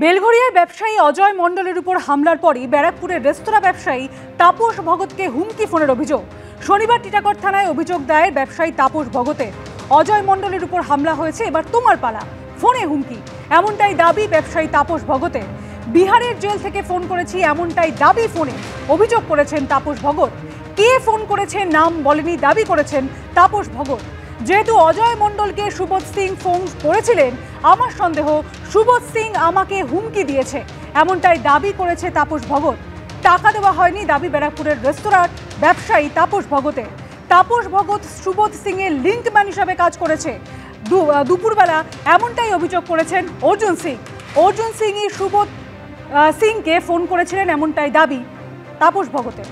বেলঘরিয়ায় ব্যবসায়ী অজয় মণ্ডলের উপর হামলার পরই ব্যারাকপুরের রেস্তোরাঁ ব্যবসায়ী তাপস ভগতকে হুমকি ফোনের অভিযোগ। শনিবার টিটাগড় থানায় অভিযোগ দায়ের ব্যবসায়ী তাপস ভগতের। অজয় মণ্ডলের উপর হামলা হয়েছে, এবার তোমার পালা, ফোনে হুমকি, এমনটাই দাবি ব্যবসায়ী তাপস ভগতের। বিহারের জেল থেকে ফোন করেছি, এমনটাই দাবি ফোনে অভিযোগ করেছেন তাপস ভগত। কে ফোন করেছে নাম বলেনি দাবি করেছেন তাপস ভগত। যেহেতু অজয় মণ্ডলকে সুবোধ সিং ফোন করেছিলেন, আমার সন্দেহ সুবোধ সিং আমাকে হুমকি দিয়েছে, এমনটাই দাবি করেছে তাপস ভগত। টাকা দেওয়া হয়নি দাবি ব্যারাকপুরের রেস্তোরাঁর ব্যবসায়ী তাপস ভগতের। তাপস ভগত সুবোধ সিং এর লিঙ্কম্যান হিসাবে কাজ করেছে। দুপুরবেলা এমনটাই অভিযোগ করেছেন অর্জুন সিং। অর্জুন সিংই সুবোধ সিংকে ফোন করেছিলেন, এমনটাই দাবি তাপস ভগতের।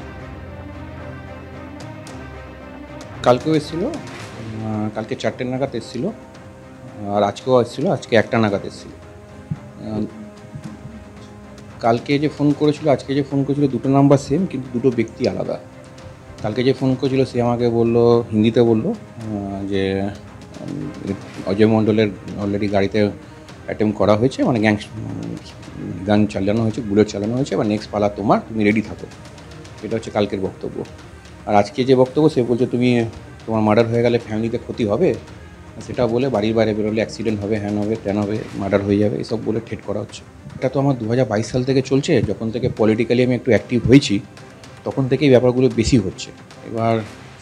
কালকেও এসেছিল, কালকে 4টে নাগাদ এসেছিল, আর আজকেও এসেছিল, আজকে 1টা নাগাদ এসেছিল। কালকে যে ফোন করেছিল, আজকে যে ফোন করেছিল, দুটো নাম্বার সেম, কিন্তু দুটো ব্যক্তি আলাদা। কালকে যে ফোন করেছিল সে আমাকে বললো, হিন্দিতে বললো যে অজয় মণ্ডলের অলরেডি গাড়িতে অ্যাটেম্প করা হয়েছে, মানে গান চালানো হয়েছে, বুলেট চালানো হয়েছে, বা নেক্সট পালা তোমার, তুমি রেডি থাকো। এটা হচ্ছে কালকের বক্তব্য। আর আজকে যে বক্তব্য, সে বলছে তোমার মার্ডার হয়ে গেলে ফ্যামিলিতে ক্ষতি হবে, সেটা বলে বাড়ির বাইরে বেরোলে অ্যাক্সিডেন্ট হবে, হ্যান হবে, ত্যান হবে, মার্ডার হয়ে যাবে, এসব বলে ঠেট করা হচ্ছে। এটা তো আমার 2022 সাল থেকে চলছে। যখন থেকে পলিটিক্যালি আমি একটু অ্যাক্টিভ হয়েছি, তখন থেকেই ব্যাপারগুলো বেশি হচ্ছে। এবার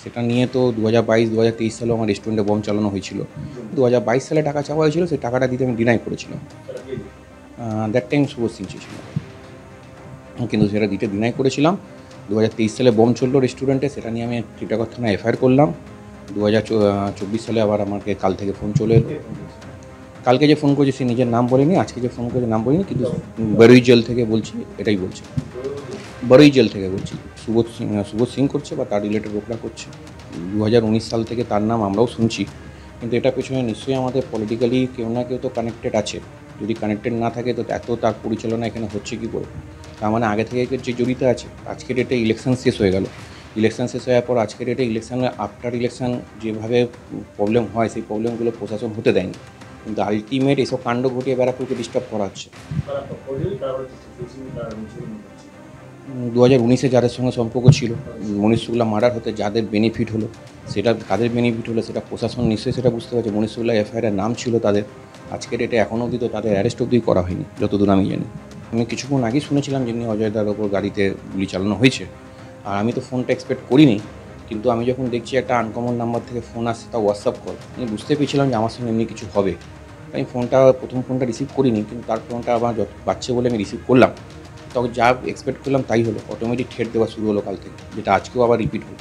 সেটা নিয়ে তো 2022-2023 সালেও আমার রেস্টুরেন্টে বম চালানো হয়েছিল। 2022 সালে টাকা চাওয়া হয়েছিল, সেই টাকাটা দিতে আমি ডিনাই করেছিলাম। দ্যাট টাইম সুবোধ সিং ছিল, কিন্তু সেটা দিতে ডিনাই করেছিলাম। 2023 সালে বম চললো রেস্টুরেন্টে, সেটা নিয়ে আমি টিটাগড় থানায় এফআইআর করলাম। 2024 সালে আবার আমাকে কাল থেকে ফোন চলে এলো। কালকে যে ফোন করেছে সে নিজের নাম বলেনি, আজকে যে ফোন করেছে নাম বলিনি, কিন্তু বড়ই জেল থেকে বলছি, এটাই বলছে। বড়ই জেল থেকে বলছি, সুবোধ সিং করছে বা তার রিলেটেড লোকরা করছে। 2019 সাল থেকে তার নাম আমরাও শুনছি, কিন্তু এটা পেছনে নিশ্চয়ই আমাদের পলিটিক্যালি কেউ না কেউ তো কানেক্টেড আছে। যদি কানেক্টেড না থাকে তো এত তার পরিচালনা এখানে হচ্ছে কী করে? তার মানে আগে থেকে যে জড়িত আছে। আজকের ডেটে ইলেকশন শেষ হয়ে গেল, ইলেকশন শেষ হওয়ার পর আজকের ডেটে ইলেকশনে আফটার ইলেকশন যেভাবে প্রবলেম হয়, সেই প্রবলেমগুলো প্রশাসন হতে দেয়নি, কিন্তু আলটিমেট এসব কাণ্ড ঘটিয়ে ব্যারাকপুরকে ডিস্টার্ব করা হচ্ছে। 2019-এ যাদের সঙ্গে সম্পর্ক ছিল, মনীষ শুক্লা মার্ডার হতে যাদের বেনিফিট হলো, সেটা কাদের বেনিফিট হলো সেটা প্রশাসন নিশ্চয়ই সেটা বুঝতে পারছে। মনীষ শুক্লা এফআইআরের নাম ছিল তাদের, আজকের ডেটে এখনও অবধি তো তাদের অ্যারেস্ট অবধি করা হয়নি যতদূর আমি জানি। আমি কিছুক্ষণ আগেই শুনেছিলাম যেমনি অজয়দার ওপর গাড়িতে গুলি চালানো হয়েছে, আর আমি তো ফোনটা এক্সপেক্ট করিনি, কিন্তু আমি যখন দেখছি একটা আনকমন নাম্বার থেকে ফোন আসছে, তা হোয়াটসঅ্যাপ কল, আমি বুঝতে পেরেছিলাম যে আমার সঙ্গে এমনি কিছু হবে। আমি প্রথম ফোনটা রিসিভ করিনি, কিন্তু তার ফোনটা আবার বাচ্চা বলে আমি রিসিভ করলাম। তখন যা এক্সপেক্ট করলাম তাই হলো, অটোমেটিক ঠেট দেওয়া শুরু হলো কাল থেকে, যেটা আজকেও আবার রিপিট হলো।